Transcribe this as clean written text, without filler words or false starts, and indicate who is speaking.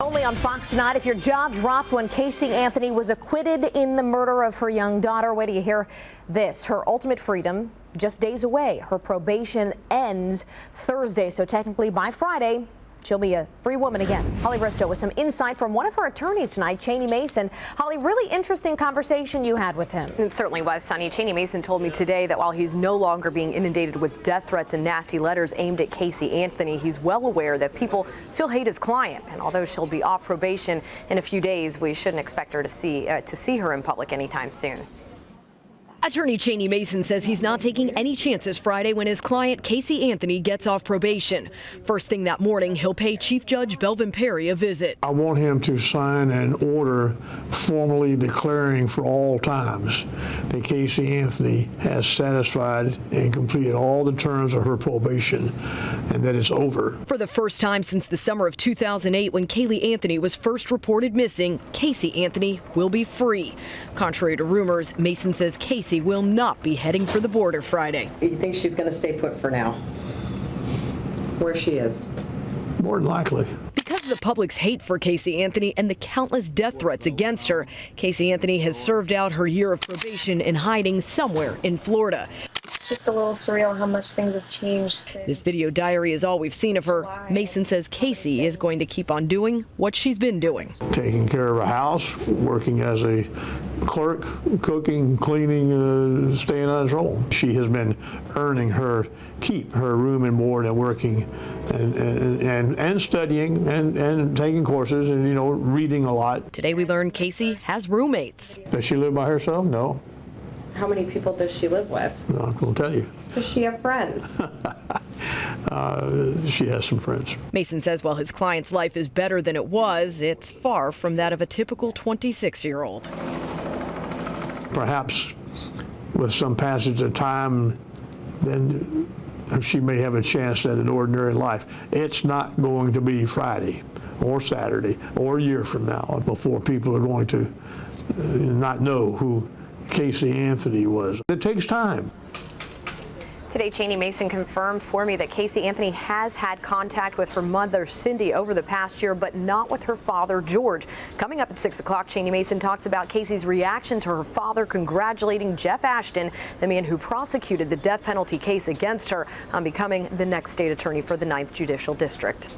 Speaker 1: Only on Fox tonight, if your jaw dropped when Casey Anthony was acquitted in the murder of her young daughter. Wait till you hear this. Her ultimate freedom just days away. Her probation ends Thursday, so technically by Friday, she'll be a free woman again. Holly Bristow with some insight from one of her attorneys tonight, Cheney Mason. Holly, really interesting conversation you had with him.
Speaker 2: It certainly was, Sonny. Cheney Mason told me today that while he's no longer being inundated with death threats and nasty letters aimed at Casey Anthony, he's well aware that people still hate his client. And although she'll be off probation in a few days, we shouldn't expect her to see her in public anytime soon.
Speaker 3: Attorney Cheney Mason says he's not taking any chances Friday when his client Casey Anthony gets off probation. First thing that morning, he'll pay Chief Judge Belvin Perry a visit.
Speaker 4: I want him to sign an order formally declaring for all times that Casey Anthony has satisfied and completed all the terms of her probation and that it's over.
Speaker 3: For the first time since the summer of 2008, when Kaylee Anthony was first reported missing, Casey Anthony will be free. Contrary to rumors, Mason says Casey will not be heading for the border Friday.
Speaker 5: You think she's going to stay put for now, where she is?
Speaker 4: More than likely.
Speaker 3: Because of the public's hate for Casey Anthony and the countless death threats against her, Casey Anthony has served out her year of probation in hiding somewhere in Florida.
Speaker 6: Just a little surreal how much things have changed since.
Speaker 3: This video diary is all we've seen of her. Mason says Casey is going to keep on doing what she's been doing.
Speaker 4: Taking care of a house, working as a clerk, cooking, cleaning, staying on patrol. She has been earning her keep, her room and board, and working and studying and taking courses and, reading a lot.
Speaker 3: Today we learned Casey has roommates.
Speaker 4: Does she live by herself? No.
Speaker 5: How many people does she live with?
Speaker 4: No, I'm going to tell you.
Speaker 5: Does she have friends?
Speaker 4: She has some friends.
Speaker 3: Mason says while his client's life is better than it was, it's far from that of a typical 26-year-old.
Speaker 4: Perhaps with some passage of time, then she may have a chance at an ordinary life. It's not going to be Friday or Saturday or a year from now before people are going to not know who Casey Anthony was. It takes time.
Speaker 2: Today, Cheney Mason confirmed for me that Casey Anthony has had contact with her mother, Cindy, over the past year, but not with her father, George. Coming up at 6 o'clock, Cheney Mason talks about Casey's reaction to her father congratulating Jeff Ashton, the man who prosecuted the death penalty case against her, on becoming the next state attorney for the 9th Judicial District.